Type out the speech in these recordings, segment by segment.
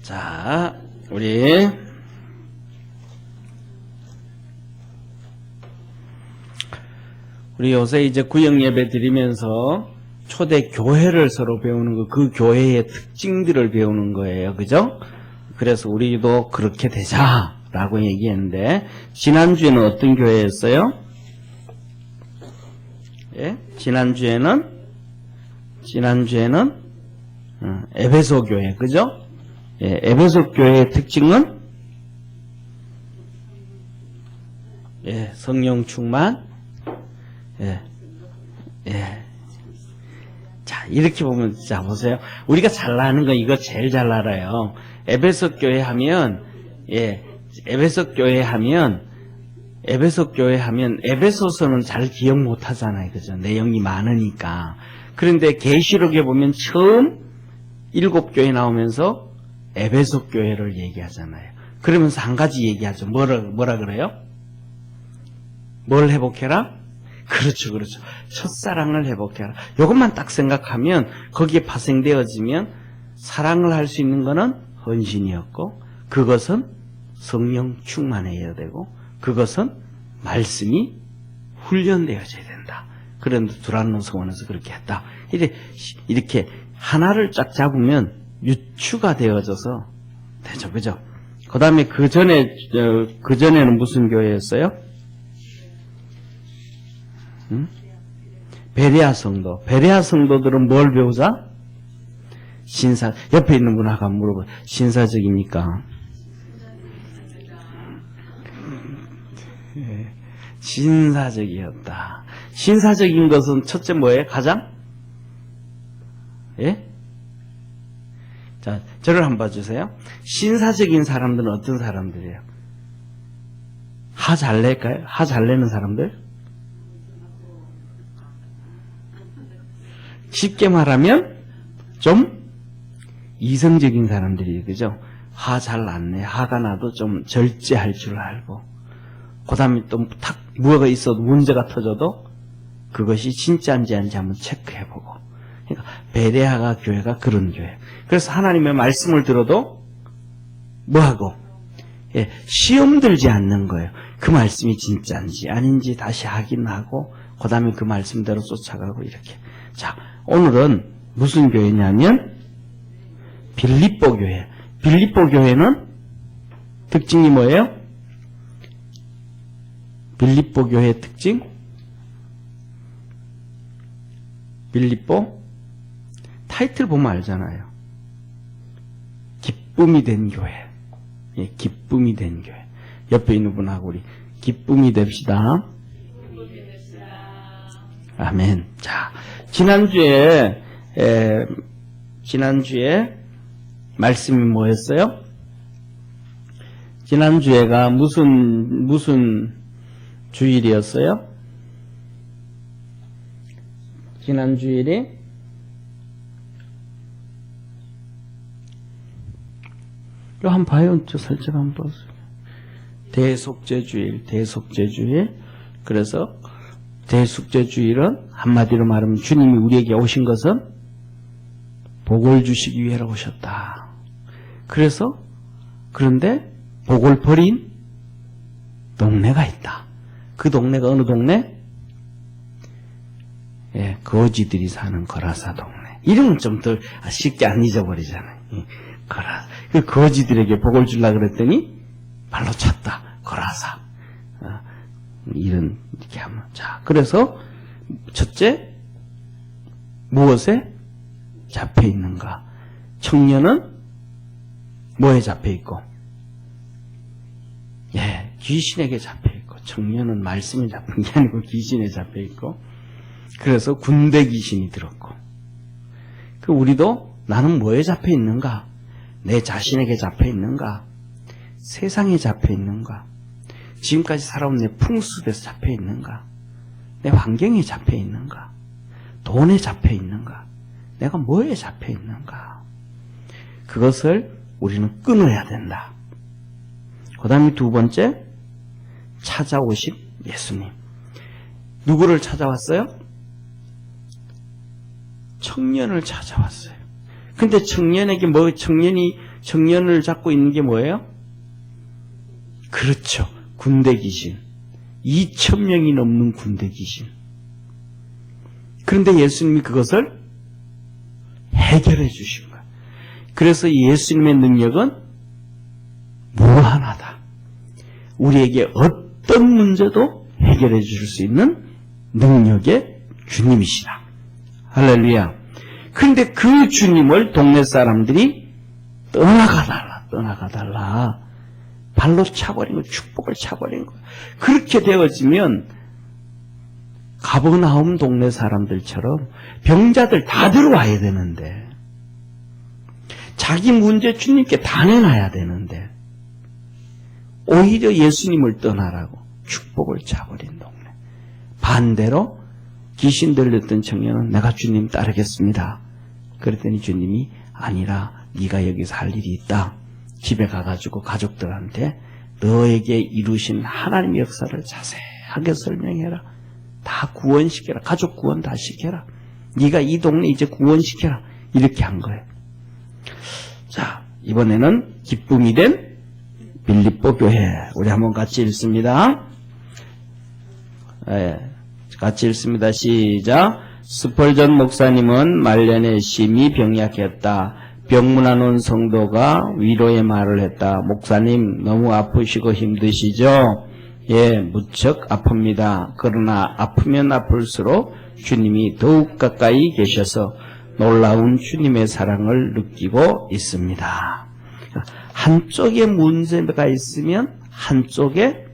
자, 우리 요새 이제 구역 예배 드리면서 초대 교회를 서로 배우는 거, 그 교회의 특징들을 배우는 거예요. 그죠? 그래서 우리도 그렇게 되자라고 얘기했는데, 지난주에는 어떤 교회였어요? 예? 지난주에는 에베소 교회, 그죠? 예, 에베소 교회의 특징은 예, 성령 충만. 예. 자, 이렇게 보면, 자, 보세요. 우리가 잘 아는 거, 이거 제일 잘 알아요. 에베소 교회 하면, 에베소 교회 하면, 에베소서는 잘 기억 못 하잖아요. 그죠? 내용이 많으니까. 그런데 계시록에 보면 처음 7교회 나오면서 에베소 교회를 얘기하잖아요. 그러면서 한 가지 얘기하죠. 뭐라 그래요? 뭘 회복해라? 그렇죠. 첫사랑을 회복해라. 이것만 딱 생각하면 거기에 파생되어지면 사랑을 할 수 있는 것은 헌신이었고, 그것은 성령 충만해야 되고, 그것은 말씀이 훈련되어져야 된다. 그런데 두란노 성원에서 그렇게 했다. 이렇게 하나를 쫙 잡으면 유추가 되어져서 되죠. 그죠? 그 다음에 그전에는 무슨 교회였어요? 베레아 성도. 베레아 성도들은 뭘 배우자? 옆에 있는 분하고 한번 물어봐. 신사적입니까? 신사적이었다. 신사적인 것은 첫째 뭐예요? 가장? 예? 자, 저를 한번 봐주세요. 신사적인 사람들은 어떤 사람들이에요? 하 잘 낼까요? 하 잘 내는 사람들? 쉽게 말하면 좀 이성적인 사람들이, 그죠? 하 잘 안 내. 하가 나도 좀 절제할 줄 알고, 그 다음에 또 뭐가 있어도 문제가 터져도 그것이 진짜인지 아닌지 한번 체크해보고. 그러니까 베레아가 교회가 그런 교회. 그래서 하나님의 말씀을 들어도 뭐하고? 시험 들지 않는 거예요. 그 말씀이 진짜인지 아닌지 다시 확인하고, 그 다음에 그 말씀대로 쫓아가고 이렇게. 자, 오늘은 무슨 교회냐면 빌립보 교회. 빌립보 교회는 특징이 뭐예요? 빌립보 교회의 특징? 빌립보 타이틀 보면 알잖아요. 기쁨이 된 교회. 예, 기쁨이 된 교회. 옆에 있는 분하고 우리 기쁨이 됩시다. 아멘. 자, 지난주에 말씀이 뭐였어요? 지난주에가 무슨 주일이었어요? 지난 주일이 이거 한번 봐요. 저 살짝 한번 보세요. 대속죄주일. 그래서 대속죄주일은 한마디로 말하면 주님이 우리에게 오신 것은 복을 주시기 위해 오셨다. 그런데 복을 버린 동네가 있다. 그 동네가 어느 동네? 예, 거지들이 사는 거라사 동네. 이름은 좀 더 쉽게 안 잊어버리잖아요. 거라사. 그 거지들에게 복을 주려고 그랬더니 발로 찼다. 거라사. 이렇게 하면. 자, 그래서 첫째, 무엇에 잡혀 있는가? 청년은 뭐에 잡혀 있고? 예, 귀신에게 잡혀 있고, 청년은 말씀에 잡힌 게 아니고 귀신에 잡혀 있고, 그래서 군대 귀신이 들었고, 우리도 나는 뭐에 잡혀 있는가? 내 자신에게 잡혀 있는가? 세상에 잡혀 있는가? 지금까지 살아온 내 풍습에서 잡혀 있는가? 내 환경에 잡혀 있는가? 돈에 잡혀 있는가? 내가 뭐에 잡혀 있는가? 그것을 우리는 끊어야 된다. 그 다음에 두 번째, 찾아오신 예수님. 누구를 찾아왔어요? 청년을 찾아왔어요. 근데 청년에게 청년이 청년을 잡고 있는 게 뭐예요? 그렇죠. 군대 귀신. 2,000명이 넘는 군대 귀신. 그런데 예수님이 그것을 해결해 주신 거예요. 그래서 예수님의 능력은 무한하다. 우리에게 어떤 문제도 해결해 줄 수 있는 능력의 주님이시다. 할렐루야. 그런데 그 주님을 동네 사람들이 떠나가달라. 발로 차버린 거, 축복을 차버린 거. 그렇게 되어지면 가버나움 동네 사람들처럼 병자들 다 들어와야 되는데, 자기 문제 주님께 다 내놔야 되는데, 오히려 예수님을 떠나라고 축복을 차버린 동네. 반대로 귀신 들렸던 청년은 내가 주님 따르겠습니다. 그랬더니 주님이 아니라 네가 여기서 할 일이 있다. 집에 가가지고 가족들한테 너에게 이루신 하나님의 역사를 자세하게 설명해라. 다 구원시켜라. 가족 구원 다 시켜라. 네가 이 동네 이제 구원시켜라. 이렇게 한 거예요. 자, 이번에는 기쁨이 된 빌립보 교회. 우리 한번 같이 읽습니다. 같이 읽습니다. 시작. 스펄전 목사님은 말년에 심히 병약했다. 병문안 온 성도가 위로의 말을 했다. 목사님 너무 아프시고 힘드시죠? 예, 무척 아픕니다. 그러나 아프면 아플수록 주님이 더욱 가까이 계셔서 놀라운 주님의 사랑을 느끼고 있습니다. 한쪽에 문제가 있으면 한쪽에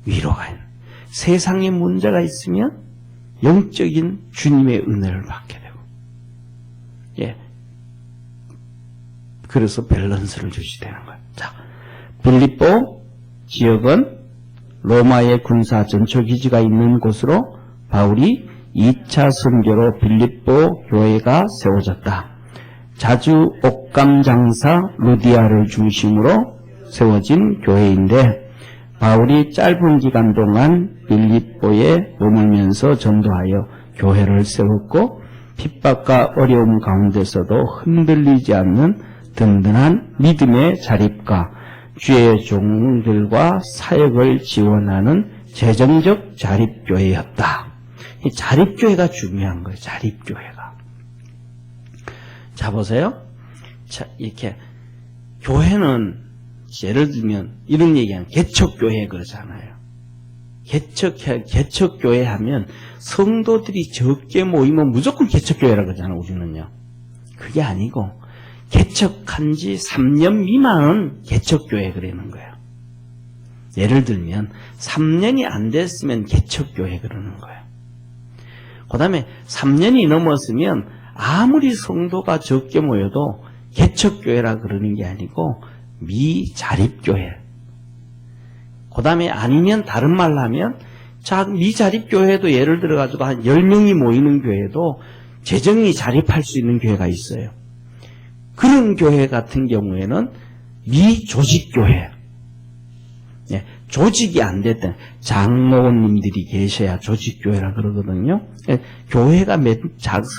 위로가 있는, 세상에 문제가 있으면 영적인 주님의 은혜를 받게 되고, 예, 그래서 밸런스를 주시되는 거예요. 자, 빌립보 지역은 로마의 군사 전초기지가 있는 곳으로 바울이 2차 선교로 빌립보 교회가 세워졌다. 자주 옷감 장사 루디아를 중심으로 세워진 교회인데, 바울이 짧은 기간 동안 빌립보에 머물면서 전도하여 교회를 세웠고, 핍박과 어려움 가운데서도 흔들리지 않는 든든한 믿음의 자립과 주의 종들과 사역을 지원하는 재정적 자립교회였다. 이 자립교회가 중요한 거예요. 자립교회가. 자, 보세요. 자, 이렇게 교회는 예를 들면 이런 얘기하면 개척교회 그러잖아요. 개척교회 하면 성도들이 적게 모이면 무조건 개척교회라 그러잖아요. 우리는요. 그게 아니고 개척한 지 3년 미만은 개척교회 그러는 거예요. 예를 들면 3년이 안 됐으면 개척교회 그러는 거예요. 그 다음에 3년이 넘었으면 아무리 성도가 적게 모여도 개척교회라 그러는 게 아니고 미자립교회. 그 다음에 아니면 다른 말로 하면 미자립교회도 예를 들어가지고 한 10명이 모이는 교회도 재정이 자립할 수 있는 교회가 있어요. 그런 교회 같은 경우에는 미조직교회. 예, 조직이 안 됐던 장로님들이 계셔야 조직교회라 그러거든요. 예, 교회가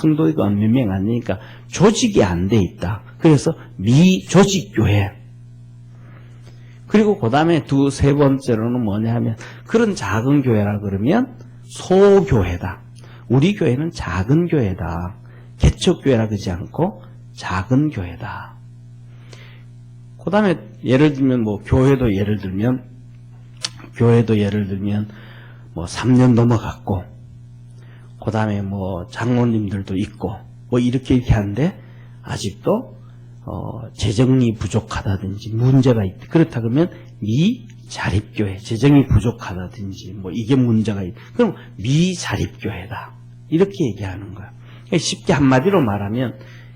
성도가 몇 명 안 되니까 조직이 안 돼 있다. 그래서 미조직교회. 그리고 그 다음에 세 번째로는 뭐냐 하면 그런 작은 교회라 그러면 소교회다. 우리 교회는 작은 교회다. 개척교회라 그러지 않고 작은 교회다. 그 다음에 예를 들면 교회도 예를 들면 3년 넘어갔고, 그 다음에 장로님들도 있고, 이렇게 하는데, 아직도, 재정이 부족하다든지, 문제가 있다. 그렇다 그러면, 미자립교회, 재정이 부족하다든지, 이게 문제가 있다. 그럼, 미자립교회다. 이렇게 얘기하는 거야. 쉽게 한마디로 말하면,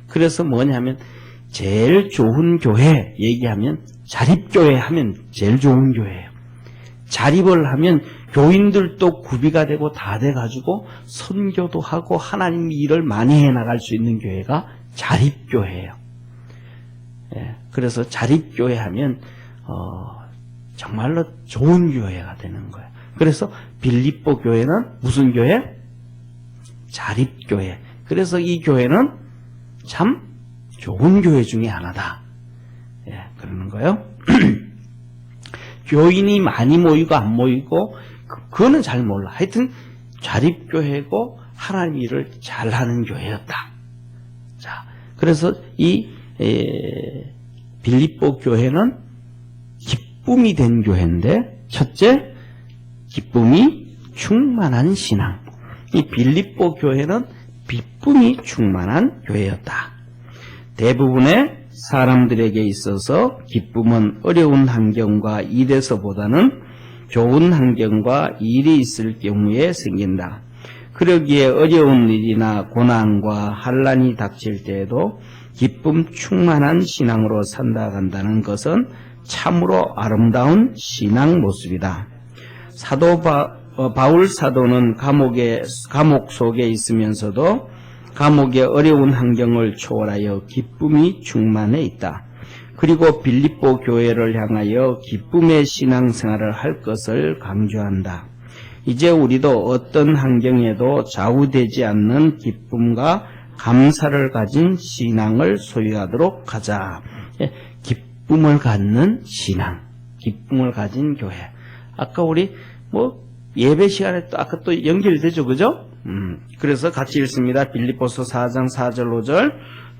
그래서 뭐냐면, 제일 좋은 교회 얘기하면, 자립교회 하면 제일 좋은 교회예요. 자립을 하면 교인들도 구비가 되고 다 돼가지고 선교도 하고 하나님 일을 많이 해나갈 수 있는 교회가 자립교회예요. 예, 그래서 자립교회 하면 정말로 좋은 교회가 되는 거예요. 그래서 빌립보 교회는 무슨 교회? 자립교회. 그래서 이 교회는 참 좋은 교회 중에 하나다. 예, 그러는 거예요. 교인이 많이 모이고 안 모이고 그거는 잘 몰라. 하여튼 자립교회고 하나님 일을 잘하는 교회였다. 자, 그래서 이 빌립보 교회는 기쁨이 된 교회인데, 첫째, 기쁨이 충만한 신앙. 이 빌립보 교회는 기쁨이 충만한 교회였다. 대부분의 사람들에게 있어서 기쁨은 어려운 환경과 일에서보다는 좋은 환경과 일이 있을 경우에 생긴다. 그러기에 어려운 일이나 고난과 환난이 닥칠 때에도 기쁨 충만한 신앙으로 산다간다는 것은 참으로 아름다운 신앙 모습이다. 사도 바울 사도는 감옥 속에 있으면서도 감옥의 어려운 환경을 초월하여 기쁨이 충만해 있다. 그리고 빌립보 교회를 향하여 기쁨의 신앙생활을 할 것을 강조한다. 이제 우리도 어떤 환경에도 좌우되지 않는 기쁨과 감사를 가진 신앙을 소유하도록 하자. 기쁨을 갖는 신앙, 기쁨을 가진 교회. 아까 우리 예배 시간에 또 아까 또 연결되죠, 그죠? 그래서 같이 읽습니다. 빌립보서 4장 4절 5절.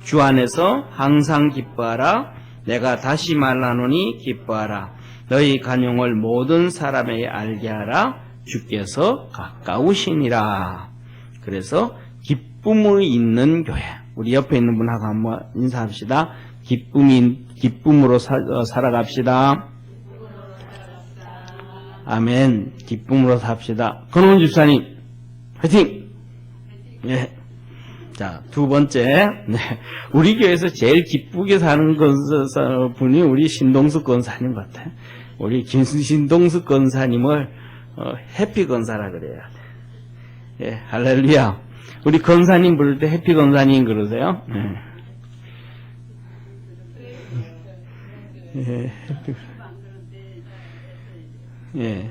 주 안에서 항상 기뻐하라. 내가 다시 말하노니 기뻐하라. 너희 간용을 모든 사람에게 알게 하라. 주께서 가까우시니라. 그래서 기쁨이 있는 교회. 우리 옆에 있는 분하고 한번 인사합시다. 기쁨으로 살아갑시다. 아멘. 기쁨으로 삽시다. 권원 집사님, 화이팅! 네. 자, 두 번째. 네. 우리 교회에서 제일 기쁘게 사는 분이 우리 신동숙 권사님 같아요. 우리 신동숙 권사님을 해피 권사라 그래요. 예, 할렐루야. 우리 권사님 부를 때 해피 권사님 그러세요? 예, 예.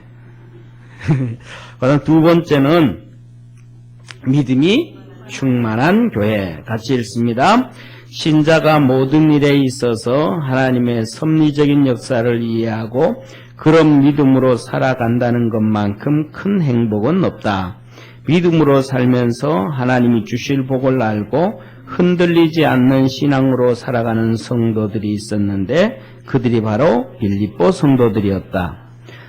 그다음 두 번째는 믿음이 충만한 교회. 같이 읽습니다. 신자가 모든 일에 있어서 하나님의 섭리적인 역사를 이해하고 그런 믿음으로 살아간다는 것만큼 큰 행복은 없다. 믿음으로 살면서 하나님이 주실 복을 알고 흔들리지 않는 신앙으로 살아가는 성도들이 있었는데 그들이 바로 빌립보 성도들이었다.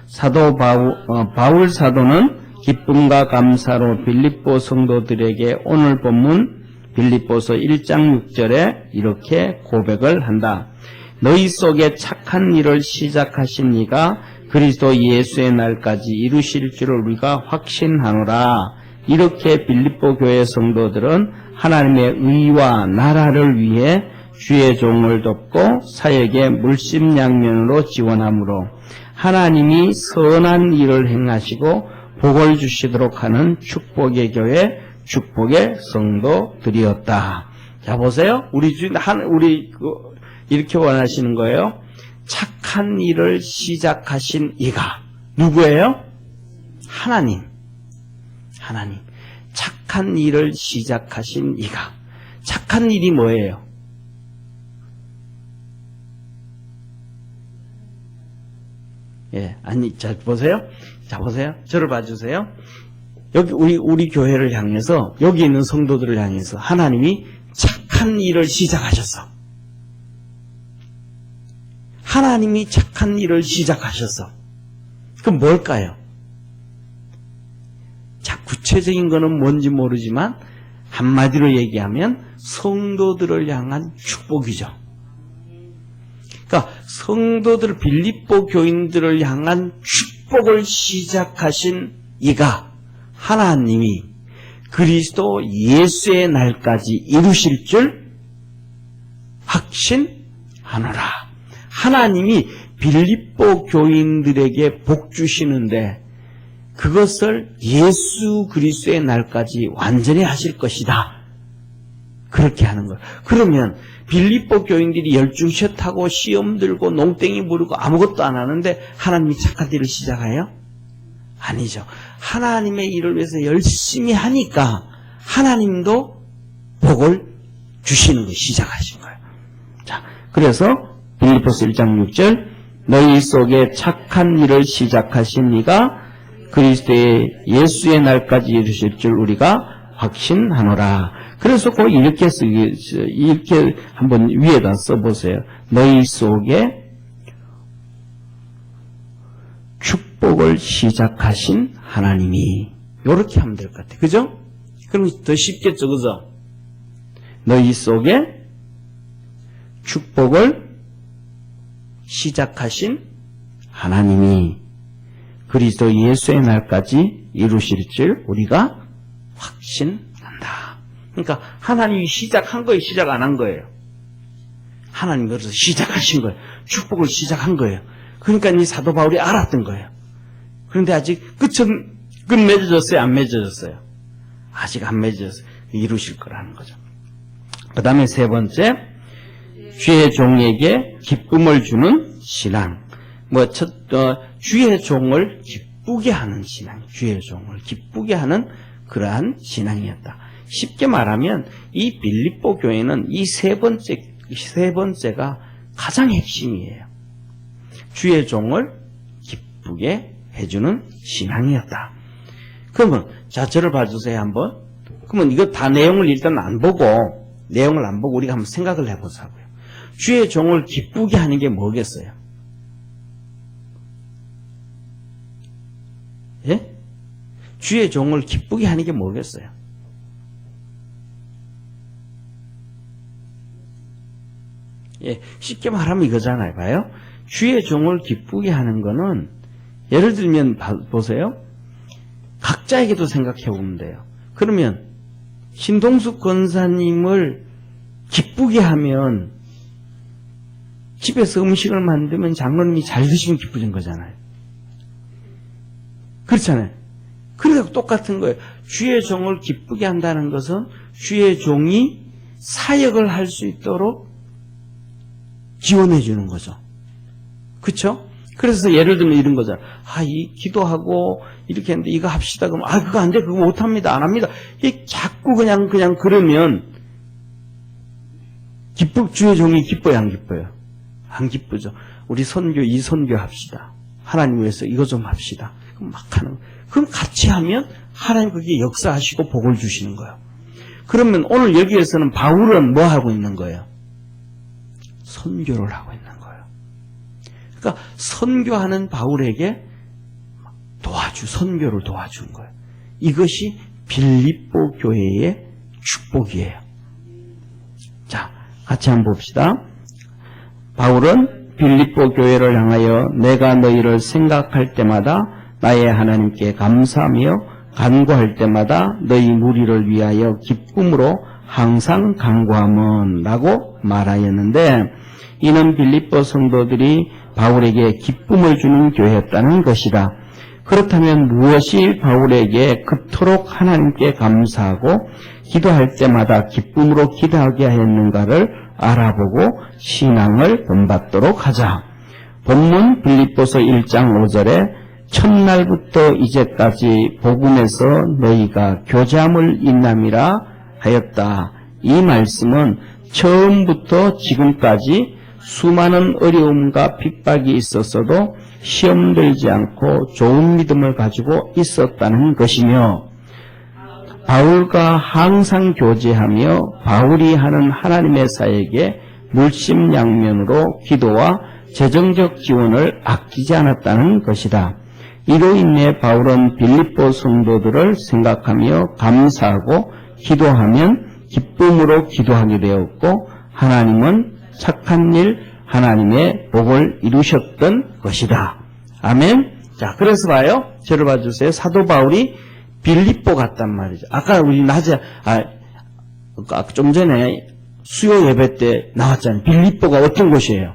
사도 바울 사도는 기쁨과 감사로 빌립보 성도들에게 오늘 본문 빌립보서 1장 6절에 이렇게 고백을 한다. 너희 속에 착한 일을 시작하신 이가 그리스도 예수의 날까지 이루실 줄을 우리가 확신하노라. 이렇게 빌립보 교회 성도들은 하나님의 의와 나라를 위해 주의 종을 돕고 사역에 물심양면으로 지원하므로 하나님이 선한 일을 행하시고 복을 주시도록 하는 축복의 교회, 축복의 성도들이었다. 자, 보세요. 우리 이렇게 원하시는 거예요. 착한 일을 시작하신 이가 누구예요? 하나님. 착한 일을 시작하신 이가. 착한 일이 뭐예요? 예, 자, 보세요. 자, 보세요. 저를 봐주세요. 여기, 우리 교회를 향해서, 여기 있는 성도들을 향해서 하나님이 착한 일을 시작하셨어. 하나님이 착한 일을 시작하셨어. 그럼 뭘까요? 자, 구체적인 거는 뭔지 모르지만, 한마디로 얘기하면, 성도들을 향한 축복이죠. 그러니까 성도들 빌립보 교인들을 향한 축복을 시작하신 이가 하나님이 그리스도 예수의 날까지 이루실 줄 확신하노라. 하나님이 빌립보 교인들에게 복 주시는데 그것을 예수 그리스도의 날까지 완전히 하실 것이다. 그렇게 하는 거예요. 그러면 빌립보 교인들이 열중샷하고 시험 들고 농땡이 부르고 아무것도 안 하는데 하나님이 착한 일을 시작해요? 아니죠. 하나님의 일을 위해서 열심히 하니까 하나님도 복을 주시는 거 시작하신 거예요. 자, 그래서 빌립보서 1장 6절 너희 속에 착한 일을 시작하신 이가 그리스도의 예수의 날까지 이루실 줄 우리가 확신하노라. 그래서 꼭 이렇게 한번 위에다 써보세요. 너희 속에 축복을 시작하신 하나님이. 이렇게 하면 될 것 같아요. 그죠? 그럼 더 쉽겠죠, 그죠? 너희 속에 축복을 시작하신 하나님이 그리스도 예수의 날까지 이루실 줄 우리가 확신한다. 그러니까 하나님이 시작한 거예요, 시작 안 한 거예요? 하나님이 그래서 시작하신 거예요. 축복을 시작한 거예요. 그러니까 이 사도 바울이 알았던 거예요. 그런데 아직 끝 맺어졌어요? 안 맺어졌어요? 아직 안 맺어졌어요. 이루실 거라는 거죠. 그 다음에 세 번째, 주의 종에게 기쁨을 주는 신앙. 주의 종을 기쁘게 하는 신앙. 주의 종을 기쁘게 하는 그러한 신앙이었다. 쉽게 말하면 이 빌립보 교회는 이 세 번째가 가장 핵심이에요. 주의 종을 기쁘게 해주는 신앙이었다. 그러면 자, 저를 봐주세요 한번. 그러면 이거 다 내용을 일단 안 보고 우리가 한번 생각을 해보자고요. 주의 종을 기쁘게 하는 게 뭐겠어요? 예? 주의 종을 기쁘게 하는 게 뭐겠어요? 예, 쉽게 말하면 이거잖아요. 봐요. 주의 종을 기쁘게 하는 거는 예를 들면 보세요. 각자에게도 생각해 보면 돼요. 그러면 신동숙 권사님을 기쁘게 하면 집에서 음식을 만들면 장로님이 잘 드시면 기쁘신 거잖아요. 그렇잖아요. 그래서 똑같은 거예요. 주의 종을 기쁘게 한다는 것은 주의 종이 사역을 할 수 있도록 지원해 주는 거죠. 그렇죠? 그래서 예를 들면 이런 거잖아요. 이 기도하고 이렇게 했는데 이거 합시다. 그럼 그거 안 돼. 그거 못 합니다. 안 합니다. 자꾸 그냥 그러면 주의 종이 기뻐요, 안 기뻐요? 안 기쁘죠. 우리 이 선교 합시다. 하나님 위해서 이거 좀 합시다. 그럼 막 하는 거예요. 그럼 같이 하면 하나님 거기에 역사하시고 복을 주시는 거예요. 그러면 오늘 여기에서는 바울은 뭐 하고 있는 거예요? 선교를 하고 있는 거예요. 그러니까 선교하는 바울에게 선교를 도와준 거예요. 이것이 빌립보 교회의 축복이에요. 자, 같이 한번 봅시다. 바울은 빌립보 교회를 향하여 내가 너희를 생각할 때마다 나의 하나님께 감사하며 간구할 때마다 너희 무리를 위하여 기쁨으로 항상 간구함은 라고 말하였는데, 이는 빌립보 성도들이 바울에게 기쁨을 주는 교회였다는 것이다. 그렇다면 무엇이 바울에게 그토록 하나님께 감사하고 기도할 때마다 기쁨으로 기도하게 하였는가를 알아보고 신앙을 본받도록 하자. 본문 빌립보서 1장 5절에 첫날부터 이제까지 복음에서 너희가 교잠을 인남이라 하였다. 이 말씀은 처음부터 지금까지 수많은 어려움과 핍박이 있었어도 시험 들지 않고 좋은 믿음을 가지고 있었다는 것이며, 바울과 항상 교제하며 바울이 하는 하나님의 사역에 물심양면으로 기도와 재정적 지원을 아끼지 않았다는 것이다. 이로 인해 바울은 빌립보 성도들을 생각하며 감사하고 기도하면 기쁨으로 기도하게 되었고, 하나님은 착한 일, 하나님의 복을 이루셨던 것이다. 아멘. 자, 그래서 봐요. 저를 봐주세요. 사도 바울이 빌립보 갔단 말이죠. 아까 우리 낮에, 좀 전에 수요 예배 때 나왔잖아요. 빌립보가 어떤 곳이에요?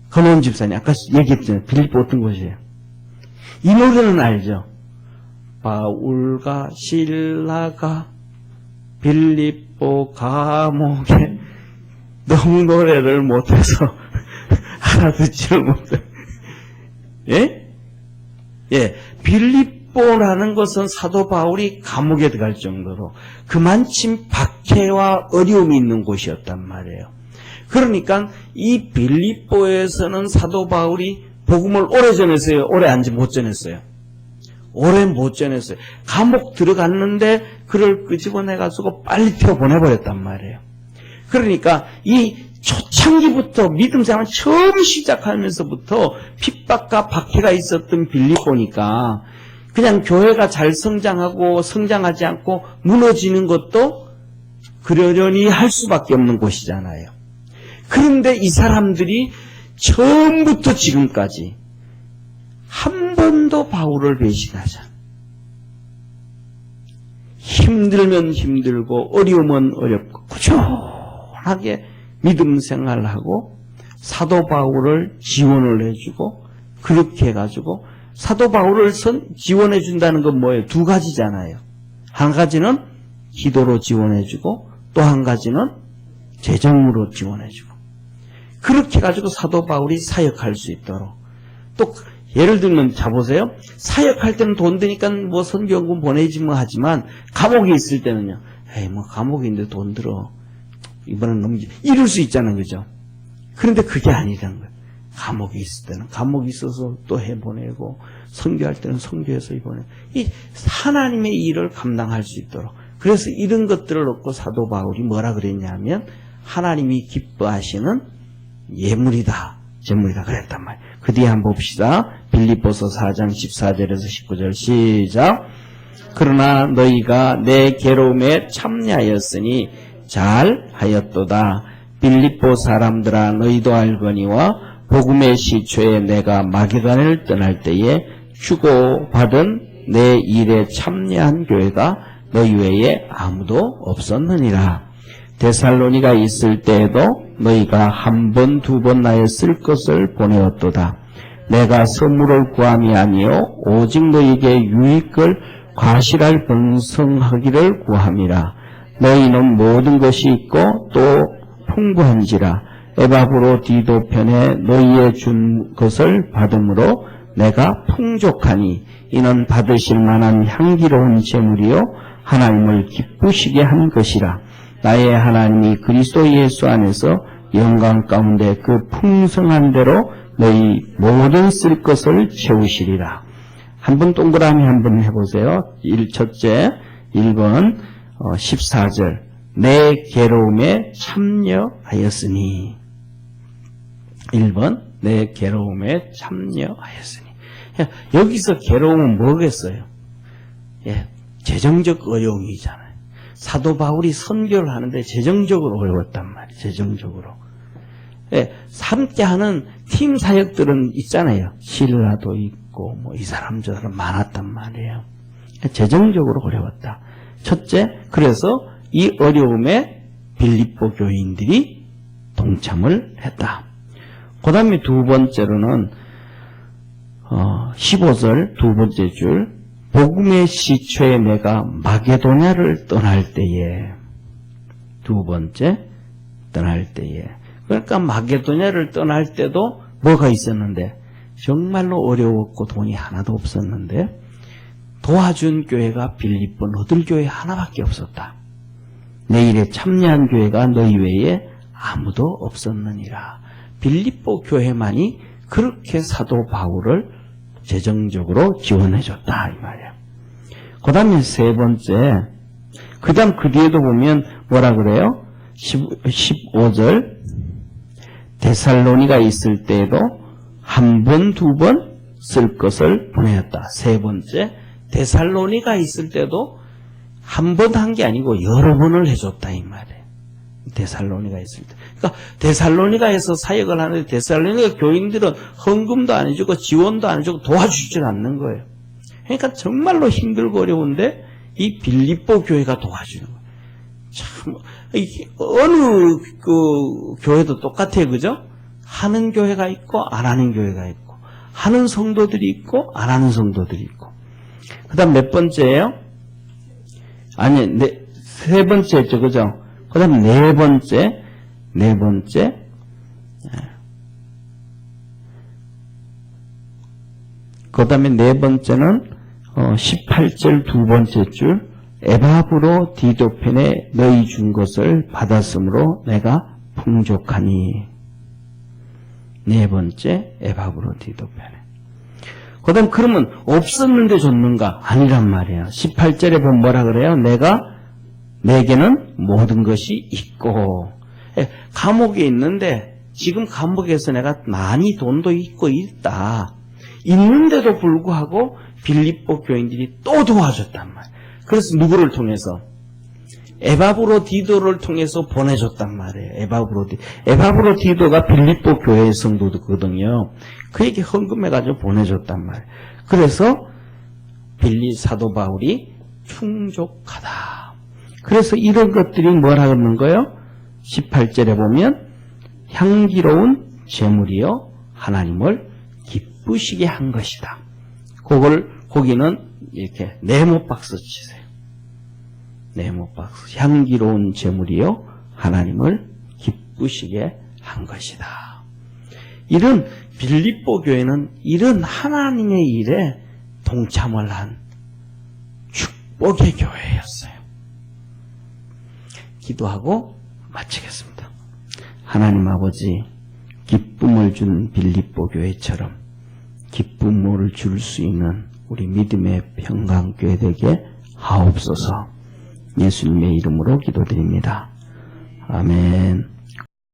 건원 집사님, 아까 얘기했잖아요. 빌립보 어떤 곳이에요? 이 노래는 알죠? 바울과 실라가 빌립보 감옥에 너무 노래를 못해서 알아듣지를 못해. 예? 예. 빌립보라는 것은 사도 바울이 감옥에 들어갈 정도로 그만큼 박해와 어려움이 있는 곳이었단 말이에요. 그러니까 이 빌립보에서는 사도 바울이 복음을 오래 전했어요? 오래 못 전했어요? 오래 못 전했어요. 감옥 들어갔는데 그를 끄집어내가지고 빨리 튀어보내버렸단 말이에요. 그러니까 이 초창기부터 믿음 생활 처음 시작하면서부터 핍박과 박해가 있었던 빌립보니까 그냥 교회가 잘 성장하고 성장하지 않고 무너지는 것도 그러려니 할 수밖에 없는 곳이잖아요. 그런데 이 사람들이 처음부터 지금까지 한 번도 바울을 배신하지 않아. 힘들면 힘들고 어려우면 어렵고 꾸준하게 믿음 생활하고 사도 바울을 지원을 해주고 그렇게 해가지고 사도 바울을 지원해 준다는 건 뭐예요? 두 가지잖아요. 한 가지는 기도로 지원해주고 또 한 가지는 재정으로 지원해주고 그렇게 해가지고 사도 바울이 사역할 수 있도록 또 예를 들면 자보세요. 사역할 때는 돈 드니까 뭐 선교연금 보내지 뭐 하지만 감옥에 있을 때는요. 에이 뭐 감옥에 있는데 돈 들어. 이번엔 넘기 이럴 수 있잖아요. 그죠? 그런데 그게 아니라는 거예요. 감옥에 있을 때는 감옥에 있어서 또 해보내고 선교할 때는 선교해서 보내고 이 하나님의 일을 감당할 수 있도록 그래서 이런 것들을 놓고 사도 바울이 뭐라 그랬냐면 하나님이 기뻐하시는 예물이다. 재물이다 그랬단 말이에요. 그 뒤에 한번 봅시다. 빌립보서 4장 14절에서 19절 시작. 그러나 너희가 내 괴로움에 참여하였으니 잘하였도다. 빌립보 사람들아 너희도 알거니와 복음의 시초에 내가 마게도냐를 떠날 때에 주고받은 내 일에 참여한 교회가 너희 외에 아무도 없었느니라. 데살로니가 있을 때에도 너희가 한 번, 두 번 나의 쓸 것을 보내었도다. 내가 선물을 구함이 아니요 오직 너희에게 유익을 과실할 번성하기를 구함이라. 너희는 모든 것이 있고 또 풍부한지라. 에바브로디도 편에 너희의 준 것을 받음으로 내가 풍족하니 이는 받으실 만한 향기로운 제물이요 하나님을 기쁘시게 한 것이라. 나의 하나님이 그리스도 예수 안에서 영광 가운데 그 풍성한 대로 너희 모든 쓸 것을 채우시리라. 한번 동그라미 한번 해보세요. 첫째 1번 14절 내 괴로움에 참여하였으니 1번 내 괴로움에 참여하였으니 여기서 괴로움은 뭐겠어요? 재정적 어려움이잖아요. 사도 바울이 선교를 하는데 재정적으로 어려웠단 말이에요. 재정적으로. 함께하는 팀 사역들은 있잖아요. 신라도 있고 뭐 이 사람 저 사람 많았단 말이에요. 재정적으로 어려웠다. 첫째, 그래서 이 어려움에 빌립보 교인들이 동참을 했다. 그 다음에 두 번째로는 15절 두 번째 줄 복음의 시초에 내가 마게도냐를 떠날 때에 두 번째 떠날 때에 그러니까 마게도냐를 떠날 때도 뭐가 있었는데 정말로 어려웠고 돈이 하나도 없었는데 도와준 교회가 빌립보 너들 교회 하나밖에 없었다. 내 일에 참여한 교회가 너희 외에 아무도 없었느니라. 빌립보 교회만이 그렇게 사도 바울을 재정적으로 지원해줬다 이 말이에요. 그 다음에 세 번째 그 다음 그 뒤에도 보면 뭐라 그래요? 15절 데살로니가 있을 때에도 한 번, 두 번 쓸 것을 보내었다. 세 번째 데살로니가 있을 때도 한 번 한 게 아니고 여러 번을 해줬다 이 말이에요. 데살로니가 있을 때. 그러니까 데살로니가에서 사역을 하는데 데살로니가 교인들은 헌금도 안 해주고 지원도 안 해주고 도와주질 않는 거예요. 그러니까 정말로 힘들고 어려운데 이 빌립보 교회가 도와주는 거예요. 참 어느 그 교회도 똑같아요, 그죠? 하는 교회가 있고 안 하는 교회가 있고 하는 성도들이 있고 안 하는 성도들이 있고. 그다음 몇 번째예요? 아니, 세 번째죠, 그죠? 그다음 네 번째. 그 다음에 네 번째는 18절 두 번째 줄 에바브로 디도펜에 너희 준 것을 받았으므로 내가 풍족하니. 네 번째 에바브로 디도펜에. 그 다음 그러면 없었는데 줬는가? 아니란 말이에요. 18절에 보면 뭐라 그래요? 내게는 모든 것이 있고. 감옥에 있는데 지금 감옥에서 내가 많이 돈도 있고 있다. 있는데도 불구하고 빌립보 교인들이 또 도와줬단 말이에요. 그래서 누구를 통해서? 에바브로 디도를 통해서 보내줬단 말이에요. 에바브로 디도가 빌립보 교회의 성도거든요. 그에게 헌금해가지고 보내줬단 말이에요. 그래서 사도 바울이 충족하다. 그래서 이런 것들이 뭐라 그러는 거예요? 18절에 보면 향기로운 제물이요 하나님을 기쁘시게 한 것이다. 거기는 이렇게 네모 박스 치세요. 네모 박스. 향기로운 제물이요 하나님을 기쁘시게 한 것이다. 이런 빌립보 교회는 이런 하나님의 일에 동참을 한 축복의 교회였어요. 기도하고 마치겠습니다. 하나님 아버지, 기쁨을 준 빌립보 교회처럼 기쁨을 줄 수 있는 우리 믿음의 평강교회 되게 하옵소서. 예수님의 이름으로 기도드립니다. 아멘.